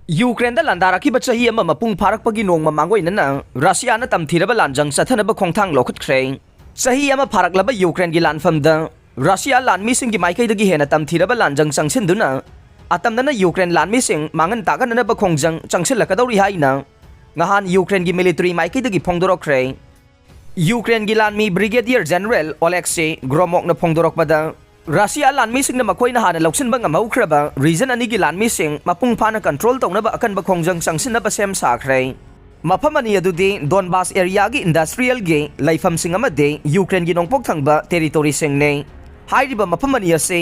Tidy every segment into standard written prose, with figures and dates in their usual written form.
Ukraine लांदारखिब चही अमा मपुंग फारकपगी नोंगमा मांगोइनना रशियाना तमथिरब लांजंग चथनब खोंथांग लौखुटख्रे चही अमा फारकलब यूक्रेन की लानफमद रशिया लानमीसिंगी माइकैदगी हेना तमथिरब लांजंग चंगसिनदुना अतमदना यूक्रेन लानमीसिंग मांगन तागननब खोंजंग चंगसिलकदौरि हाइना nghan यूक्रेन की मिलिट्री माइकैदगी फोंदोरखरे यूक्रेन की लानमी ब्रिगेडियर जनरल ओलेक्सी ग्रोमोकना फोंदोरकपदा रशिया लानमीसिंगना मखोइना हाना लौसिनबा ngamaukraba रीजन अनि की लानमीसिंग मपुंग फाना कंट्रोल तौनबा अकनबा खोंजंग चंगसिनबा सेम साखरे मफम अनि अदुदि डोनबास एरिया की इंडस्ट्रियल गे लाइफम सिंग अमदे यूक्रेन की नोंगपोक थंगबा टेरिटोरी सिंगने हाइरिबा मफम अनि असे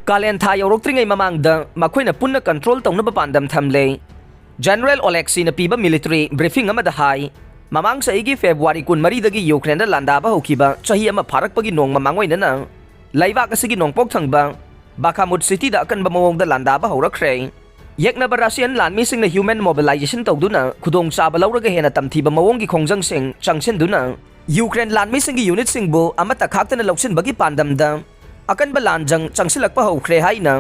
कालेन था यौरक्त्रिंगै ममांगदा मखोइना पुन्ना कंट्रोल तौनबा पांदम थमले जनरल ओलेक्सी न पीबा मिलिट्री ब्रीफिंग अमदा हाई ममांग सही फेब्रुवारी 13 दगी यूक्रेन लांदाबा होखिबा चही अमा फारकपगी नोंग ममांगोइनना लाइबाक असगी नोंगपोक थंगबा बाखामुट सिटी दा अकनबा मवोंगदा लांदाबा हौरखरे येकनबा रशियन लानमीसिंगना ह्यूमन मोबिलाइजेशन तौदुना खुदोंग चाबा लौरगा हेना तमथिबा मवोंगी खोंजंगसिंग चंगसिनदुना यूक्रेन लानमीसिंगी यूनिटसिंगबु अमता खाक्तना लौसिनबगी पांदमदा अकनबा लांजंग चंगसिलकपा हौखरे हाइना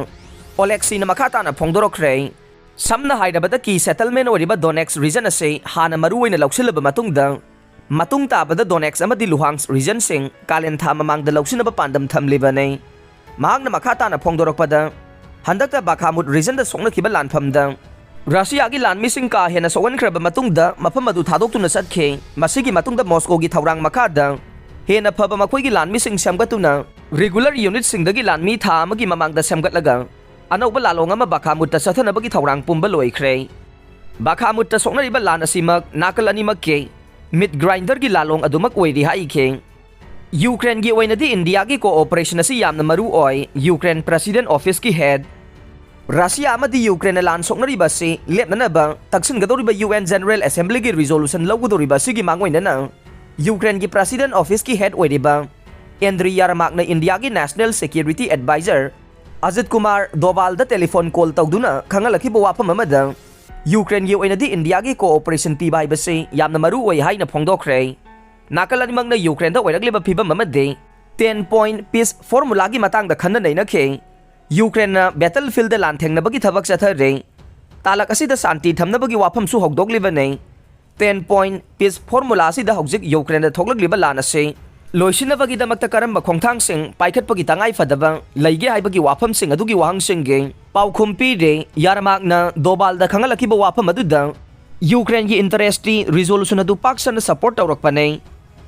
ओलेक्सीना मखाताना फोंदोरखरे समना हाइरबदा की सेटलमेंट ओरिबा डोनेक्स रीजन असे हाना मरुओइना लौसिलबा मतुंग ताबदा डोनेक्स अमदि लुहांग्स रीजन सिंग कालेन था ममांगदा लौसिनबा पांदम थमलिबने मांगना मखाताना फोंदोरकपदा हंदकता बाखामुट रीजन दा सोंगनखिबा लानफमदा रशिया की लानमीसिंग का हेना सोगनख्रबा मतुंगदा मफम अदु थादोक्तुना चतखे मसिगी मतुंगदा मॉस्को की थौरांग मखादा हेना फबा मखोइगी लानमीसिंग सेमगतुना रेगुलर यूनिट सिंगदगी लानमी था अमगी ममांगदा सेमगतलगा अनौबा लालोंग अमा बाखामुट चथनबगी थौरांग पुंबा लोइख्रे बाखामुट सोंगनरिबा लान असिमक नाकल अनिमक के मिड ग्राइंडर की लालोंग अदुमक ओइरि हाइखे यूक्रेन की ओइनदी इंडिया की कोऑपरेशन असि यामना मरु ओय यूक्रेन प्रेसिडेंट ऑफिस की हेड रशिया अमदी यूक्रेन लान सोंगनरिबा से लेपननबा तक्सिनगदोरिबा यूएन जनरल असेंबली की रिजोल्यूशन लौगदोरिबा सिगी मांगोइनना यूक्रेन की प्रेसिडेंट ऑफिस की हेड ओइरिबा एंड्री यारमाकना इंडिया की national security advisor Ajit Kumar डोवालदा टेलीफोन कॉल तौदुना खंगलखिबा वाफम अमदा यूक्रेन की ओइनदी इंडिया की कोऑपरेशन पीबा हाइबसे यामना मरु ओइ हाइना फोंदोखरे नाकल अनिमंगना यूक्रेन दा ओइरक्लिबा फिबम अमदे 10 पॉइंट पीस फॉर्मूला की मतंग दा खन्ना नैनखे यूक्रेन ना बैटलफील्ड दा लानथेंगनबगी थबक चथरे तालक असिदा शांति थमनबगी वाफमसु होगदोगलिबने 10 पॉइंट पीस फॉर्मूला असिदा हौजिक यूक्रेन दा थोगलक्लिबा लानसे लोइसिनबगीदमक्ता करंबा खोंथांगसिंग पाइखटपगी तंगाई फदबा लैगे हाइबगी वाफमसिंग अदुगी वाहंगसिंगे पाउखुम पीरे यारमाकना दोबालदा खंगलखिबा वाफम अदुदा यूक्रेन की इंटरेस्टी रिजोल्यूशन अदु पाक्सन सपोर्ट तौरकपने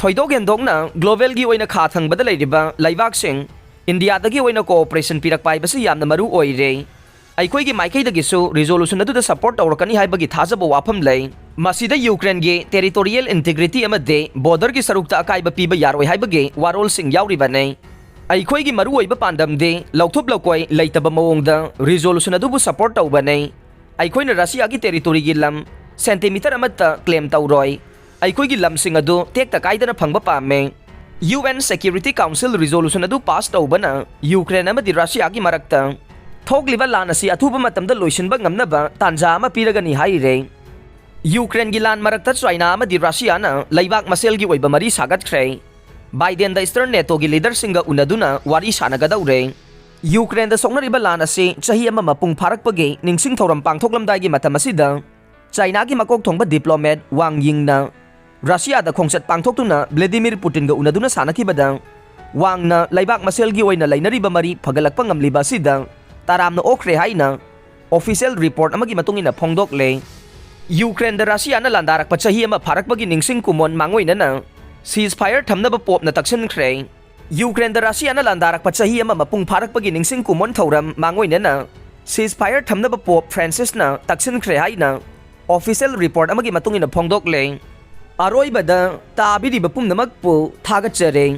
थोइदोग हेंदोगना ग्लोबल की ओइना खा थंगबदा लैरिबा लैबाकसिंग इंडियादगी ओइना कोऑपरेशन पिरक पाइबसे यामना मरु ओइरे अइखोइगी माइकैदगिसु रिजोल्यूशन अदुदा सपोर्ट तौरकनी हाइबगी थाजबा वाफम लै मसीदा यूक्रेन की टेरिटोरियल इंटीग्रिटी अमदे बॉर्डर की सरुकता अकाइबा पीबा यारोइ हाइबगे वारोलसिंग याउरिबने अइखोइगी मरु ओइबा पांदमदे लौथुप लौकोइ लैतबा मवोंगदा रिजोल्यूशन अदुबु सपोर्ट तौबने अइखोइना रशिया की टेरिटोरी की लम सेंटीमीटर अमत्ता क्लेम तौरोय अइखोइगी लमसिंग अदु टेक्ता काइदना फंगबा पामे यूएन सिक्योरिटी काउंसिल रिजोल्यूशन अदु पास तौबना यूक्रेन अमदि रशिया की मरक्ता थोगलिबा लान असि अथुबा मतमदा लोइसिनबा ngamnaba तांजा अमा पीरगनी हाइरे यूक्रेन की लान मरक्ता चाइना अमदि रशियाना लैबाक मसेल की ओइबा मरी सागतख्रे बाइडेन द ईस्टर्न नेटो की लीडर सिंगा उनदुना वारी सानगदौरे यूक्रेन द सोंगनरिबा लान असि चही अमा मपुंग फारकपगे निंगसिंग थौरम पांगथोकलमदाइगी मतम असिदा चाइना की मकोक थोंबा डिप्लोमेट वांग यिंगना रशिया द खोंगचत पांगथोकतुना व्लादिमीर पुतिन गा उनदुना सानखिबदा वांगना लैबाक मसेल की ओइना लैनरिबा मरी फगलकपा ngamliba असिदा तारामना ओखरे हाइना ऑफिशियल रिपोर्ट अमगी मतुंगिना फोंदोकले यूक्रेन द रशियाना लांदारकपा चही अमा फारकपगी निंगसिंग कुमोन मांगोइनना सीज फायर थमनबा पोपना तक्सिनख्रे यूक्रेन द रशियाना लांदारकपा चही अमा मपुंग फारकपगी निंगसिंग कुमोन थौरम मांगोइनना सीज फायर थमनबा पोप फ्रांसिसना तक्सिनख्रे हाइना ऑफिशियल रिपोर्ट अमगी मतुंगिना फोंदोकले अरोइबदा ताबिरिबा पुमनमकपु थागतचरे।